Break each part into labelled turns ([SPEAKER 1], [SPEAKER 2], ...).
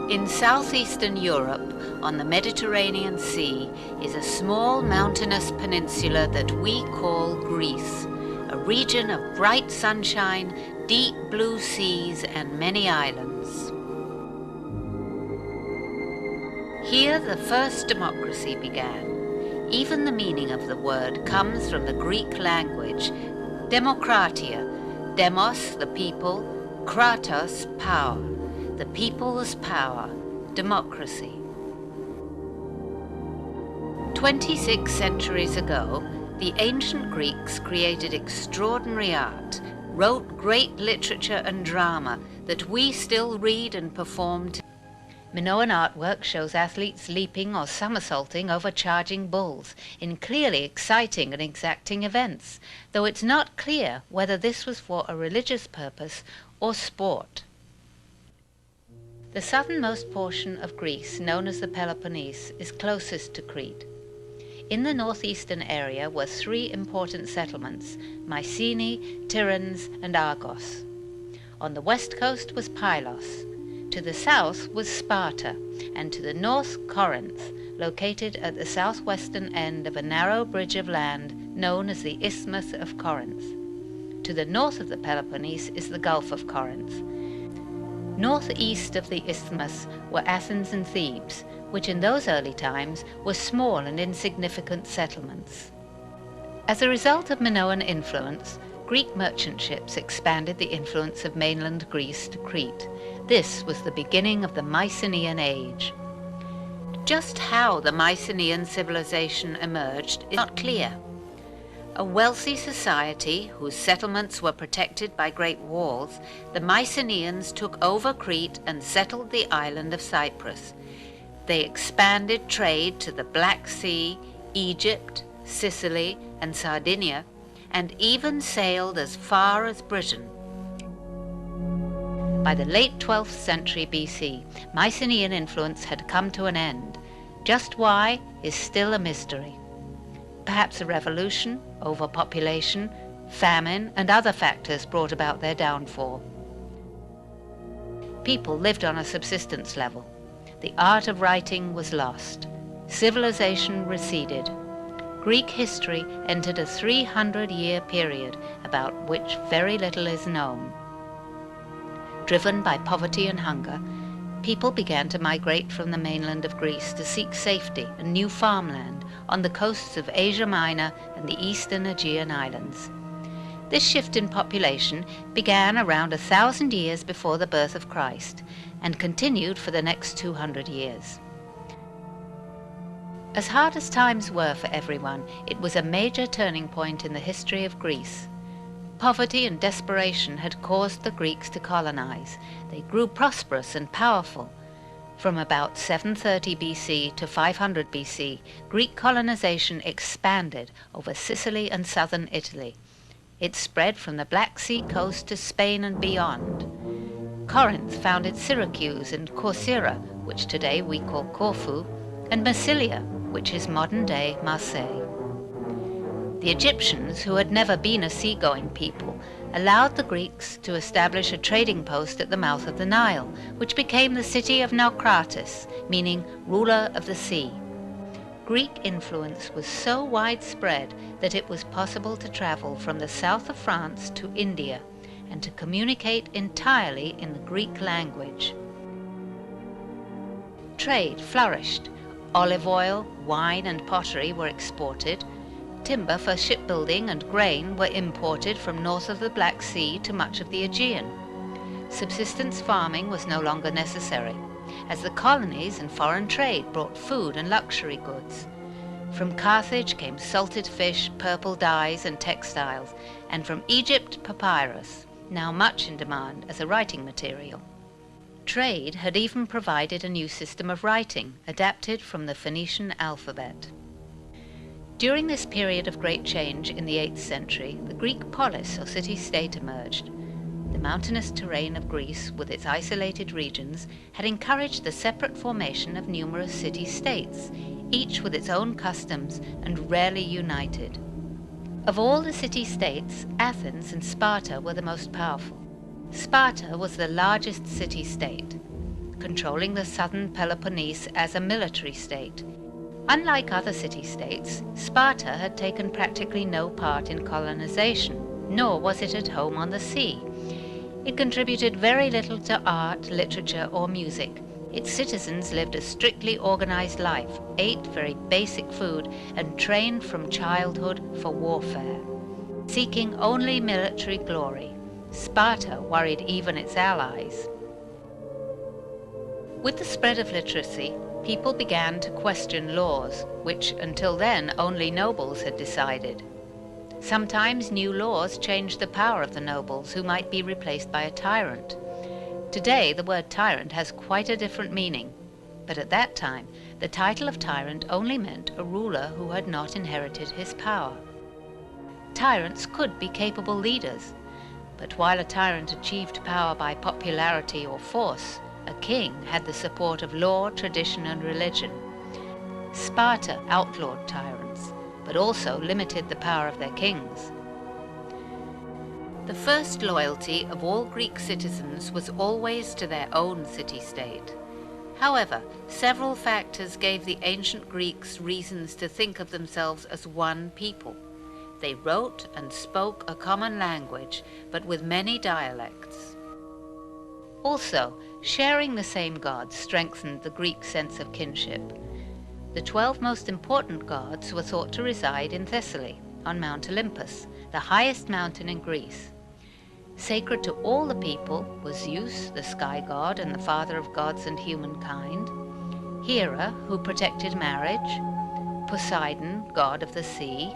[SPEAKER 1] In southeastern Europe, on the Mediterranean Sea, is a small mountainous peninsula that we call Greece, a region of bright sunshine, deep blue seas, and many islands. Here the first democracy began. Even the meaning of the word comes from the Greek language, demokratia, demos, the people, kratos, power, the people's power, democracy. 26 centuries ago, the ancient Greeks created extraordinary art, wrote great literature and drama that we still read and perform today. Minoan artwork shows athletes leaping or somersaulting over charging bulls in clearly exciting and exacting events, though it's not clear whether this was for a religious purpose or sport. The southernmost portion of Greece, known as the Peloponnese, is closest to Crete. In the northeastern area were three important settlements, Mycenae, Tiryns, and Argos. On the west coast was Pylos. To the south was Sparta, and to the north Corinth, located at the southwestern end of a narrow bridge of land known as the Isthmus of Corinth. To the north of the Peloponnese is the Gulf of Corinth. Northeast of the Isthmus were Athens and Thebes, which in those early times were small and insignificant settlements. As a result of Minoan influence, Greek merchant ships expanded the influence of mainland Greece to Crete. This was the beginning of the Mycenaean age. Just how the Mycenaean civilization emerged is not clear. A wealthy society whose settlements were protected by great walls, the Mycenaeans took over Crete and settled the island of Cyprus. They expanded trade to the Black Sea, Egypt, Sicily, and Sardinia, and even sailed as far as Britain. By the late 12th century BC, Mycenaean influence had come to an end. Just why is still a mystery. Perhaps a revolution, overpopulation, famine, and other factors brought about their downfall. People lived on a subsistence level. The art of writing was lost. Civilization receded. Greek history entered a 300-year period about which very little is known. Driven by poverty and hunger, people began to migrate from the mainland of Greece to seek safety and new farmland on the coasts of Asia Minor and the eastern Aegean islands. This shift in population began around 1,000 years before the birth of Christ and continued for the next 200 years. As hard as times were for everyone, it was a major turning point in the history of Greece. Poverty and desperation had caused the Greeks to colonize. They grew prosperous and powerful. From about 730 BC to 500 BC, Greek colonization expanded over Sicily and southern Italy. It spread from the Black Sea coast to Spain and beyond. Corinth founded Syracuse and Corcyra, which today we call Corfu, and Massilia, which is modern-day Marseille. The Egyptians, who had never been a seagoing people, allowed the Greeks to establish a trading post at the mouth of the Nile, which became the city of Naucratis, meaning ruler of the sea. Greek influence was so widespread that it was possible to travel from the south of France to India and to communicate entirely in the Greek language. Trade flourished. Olive oil, wine, and pottery were exported. Timber for shipbuilding and grain were imported from north of the Black Sea to much of the Aegean. Subsistence farming was no longer necessary, as the colonies and foreign trade brought food and luxury goods. From Carthage came salted fish, purple dyes, and textiles, and from Egypt papyrus, now much in demand as a writing material. Trade had even provided a new system of writing, adapted from the Phoenician alphabet. During this period of great change in the 8th century, the Greek polis or city-state emerged. The mountainous terrain of Greece, with its isolated regions, had encouraged the separate formation of numerous city-states, each with its own customs and rarely united. Of all the city-states, Athens and Sparta were the most powerful. Sparta was the largest city-state. controlling the southern Peloponnese as a military state. Unlike other city-states, Sparta had taken practically no part in colonization, nor was it at home on the sea. It contributed very little to art, literature, or music. Its citizens lived a strictly organized life, ate very basic food, and trained from childhood for warfare. Seeking only military glory, Sparta worried even its allies. With the spread of literacy, people began to question laws, which until then only nobles had decided. Sometimes new laws changed the power of the nobles, who might be replaced by a tyrant. Today the word tyrant has quite a different meaning, but at that time the title of tyrant only meant a ruler who had not inherited his power. Tyrants could be capable leaders, but while a tyrant achieved power by popularity or force, a king had the support of law, tradition, and religion. Sparta outlawed tyrants, but also limited the power of their kings. The first loyalty of all Greek citizens was always to their own city-state. However, several factors gave the ancient Greeks reasons to think of themselves as one people. They wrote and spoke a common language, but with many dialects. Also, sharing the same gods strengthened the Greek sense of kinship. The 12 most important gods were thought to reside in Thessaly, on Mount Olympus, the highest mountain in Greece. Sacred to all the people were Zeus, the sky god and the father of gods and humankind, Hera, who protected marriage, Poseidon, god of the sea,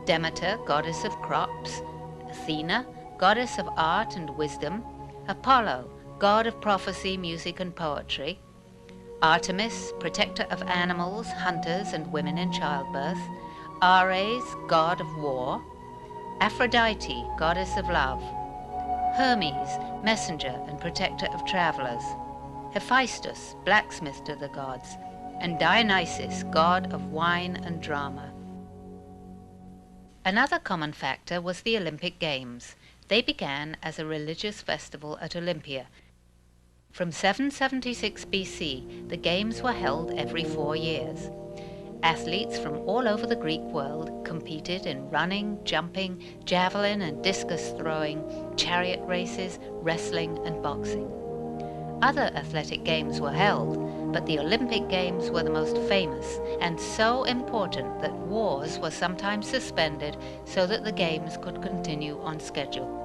[SPEAKER 1] Demeter, goddess of crops, Athena, goddess of art and wisdom, Apollo, god of prophecy, music, and poetry, Artemis, protector of animals, hunters, and women in childbirth, Ares, god of war, Aphrodite, goddess of love, Hermes, messenger and protector of travelers, Hephaestus, blacksmith to the gods, and Dionysus, god of wine and drama. Another common factor was the Olympic Games. They began as a religious festival at Olympia. From 776 BC, the Games were held every 4 years. Athletes from all over the Greek world competed in running, jumping, javelin and discus throwing, chariot races, wrestling and boxing. Other athletic games were held, but the Olympic Games were the most famous and so important that wars were sometimes suspended so that the Games could continue on schedule.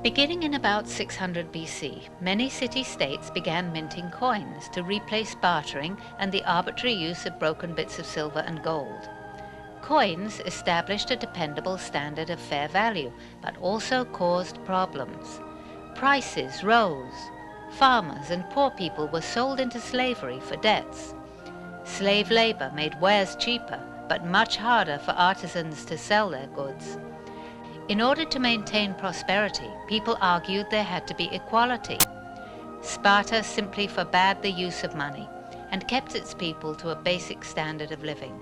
[SPEAKER 1] Beginning in about 600 BC, many city-states began minting coins to replace bartering and the arbitrary use of broken bits of silver and gold. Coins established a dependable standard of fair value, but also caused problems. Prices rose. Farmers and poor people were sold into slavery for debts. Slave labor made wares cheaper, but much harder for artisans to sell their goods. In order to maintain prosperity, people argued there had to be equality. Sparta simply forbade the use of money and kept its people to a basic standard of living.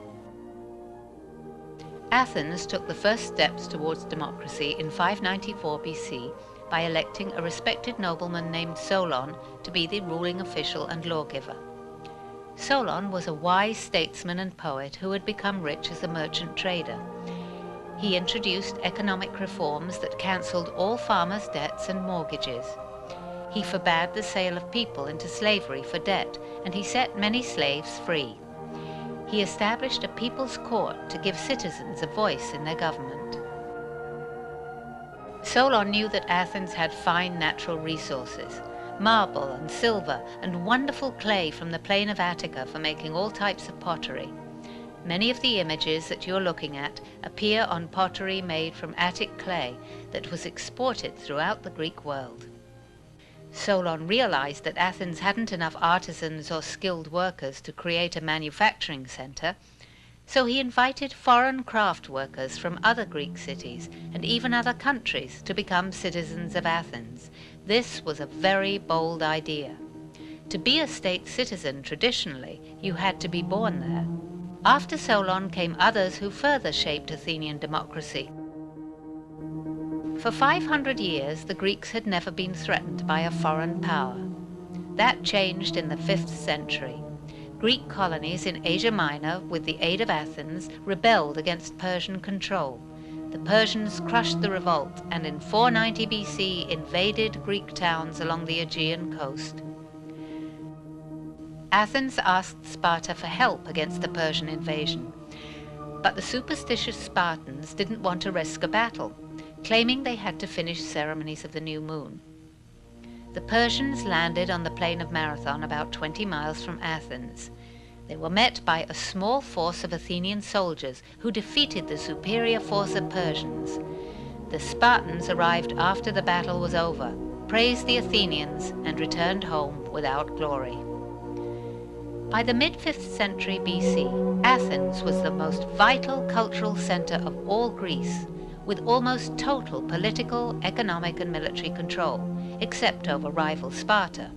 [SPEAKER 1] Athens took the first steps towards democracy in 594 BC by electing a respected nobleman named Solon to be the ruling official and lawgiver. Solon was a wise statesman and poet who had become rich as a merchant trader. He introduced economic reforms that cancelled all farmers' debts and mortgages. He forbade the sale of people into slavery for debt, and he set many slaves free. He established a people's court to give citizens a voice in their government. Solon knew that Athens had fine natural resources, marble and silver and wonderful clay from the plain of Attica for making all types of pottery. Many of the images that you're looking at appear on pottery made from Attic clay that was exported throughout the Greek world. Solon realized that Athens hadn't enough artisans or skilled workers to create a manufacturing center, so he invited foreign craft workers from other Greek cities and even other countries to become citizens of Athens. This was a very bold idea. To be a state citizen traditionally, you had to be born there. After Solon came others who further shaped Athenian democracy. For 500 years, the Greeks had never been threatened by a foreign power. That changed in the 5th century. Greek colonies in Asia Minor, with the aid of Athens, rebelled against Persian control. The Persians crushed the revolt and in 490 BC invaded Greek towns along the Aegean coast. Athens asked Sparta for help against the Persian invasion, but the superstitious Spartans didn't want to risk a battle, claiming they had to finish ceremonies of the new moon. The Persians landed on the plain of Marathon about 20 miles from Athens. They were met by a small force of Athenian soldiers who defeated the superior force of Persians. The Spartans arrived after the battle was over, praised the Athenians, and returned home without glory. By the mid-5th century BC, Athens was the most vital cultural center of all Greece, with almost total political, economic, and military control, except over rival Sparta.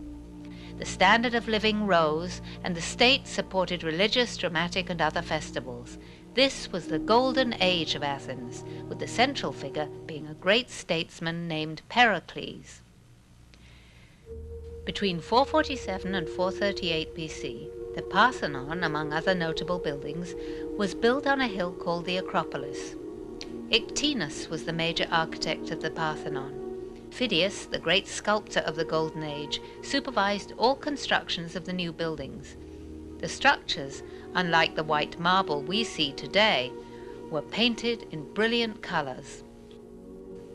[SPEAKER 1] The standard of living rose, and the state supported religious, dramatic, and other festivals. This was the golden age of Athens, with the central figure being a great statesman named Pericles. Between 447 and 438 BC, the Parthenon, among other notable buildings, was built on a hill called the Acropolis. Ictinus was the major architect of the Parthenon. Phidias, the great sculptor of the Golden Age, supervised all constructions of the new buildings. The structures, unlike the white marble we see today, were painted in brilliant colors.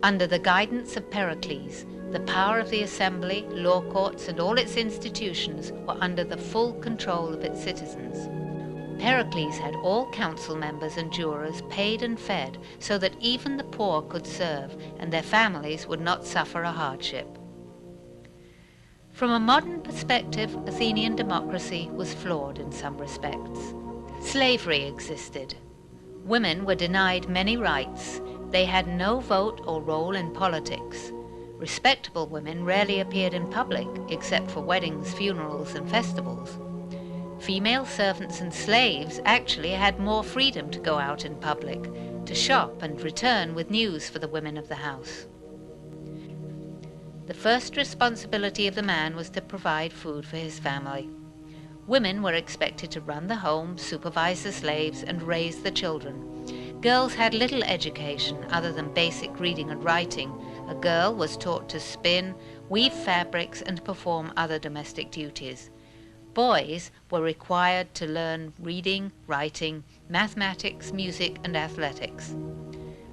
[SPEAKER 1] Under the guidance of Pericles, the power of the assembly, law courts, and all its institutions were under the full control of its citizens. Pericles had all council members and jurors paid and fed so that even the poor could serve and their families would not suffer a hardship. From a modern perspective, Athenian democracy was flawed in some respects. Slavery existed. Women were denied many rights. They had no vote or role in politics. Respectable women rarely appeared in public, except for weddings, funerals, and festivals. Female servants and slaves actually had more freedom to go out in public, to shop and return with news for the women of the house. The first responsibility of the man was to provide food for his family. Women were expected to run the home, supervise the slaves, and raise the children. Girls had little education other than basic reading and writing. A girl was taught to spin, weave fabrics, and perform other domestic duties. Boys were required to learn reading, writing, mathematics, music, and athletics.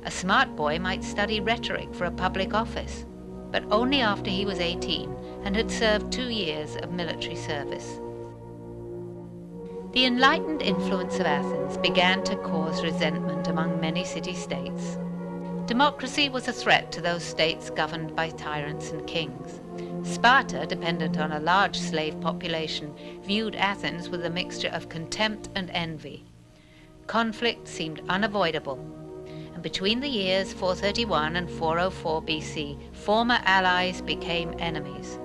[SPEAKER 1] A smart boy might study rhetoric for a public office, but only after he was 18 and had served 2 years of military service. The enlightened influence of Athens began to cause resentment among many city-states. Democracy was a threat to those states governed by tyrants and kings. Sparta, dependent on a large slave population, viewed Athens with a mixture of contempt and envy. Conflict seemed unavoidable, and between the years 431 and 404 BC, former allies became enemies.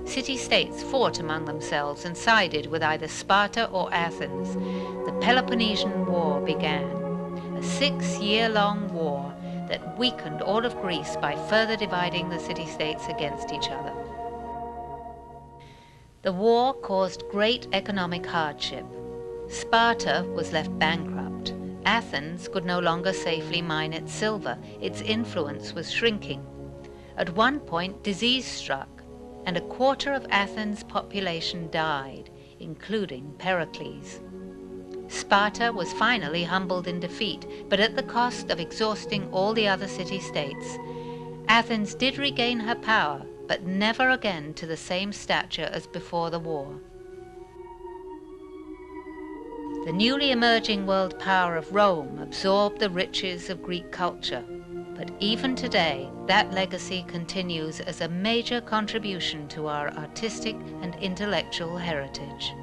[SPEAKER 1] City-states fought among themselves and sided with either Sparta or Athens. The Peloponnesian War began, a 6-year-long war that weakened all of Greece by further dividing the city-states against each other. The war caused great economic hardship. Sparta was left bankrupt. Athens could no longer safely mine its silver. Its influence was shrinking. At one point, disease struck, and 1/4 of Athens' population died, including Pericles. Sparta was finally humbled in defeat, but at the cost of exhausting all the other city-states. Athens did regain her power, but never again to the same stature as before the war. The newly emerging world power of Rome absorbed the riches of Greek culture, but even today that legacy continues as a major contribution to our artistic and intellectual heritage.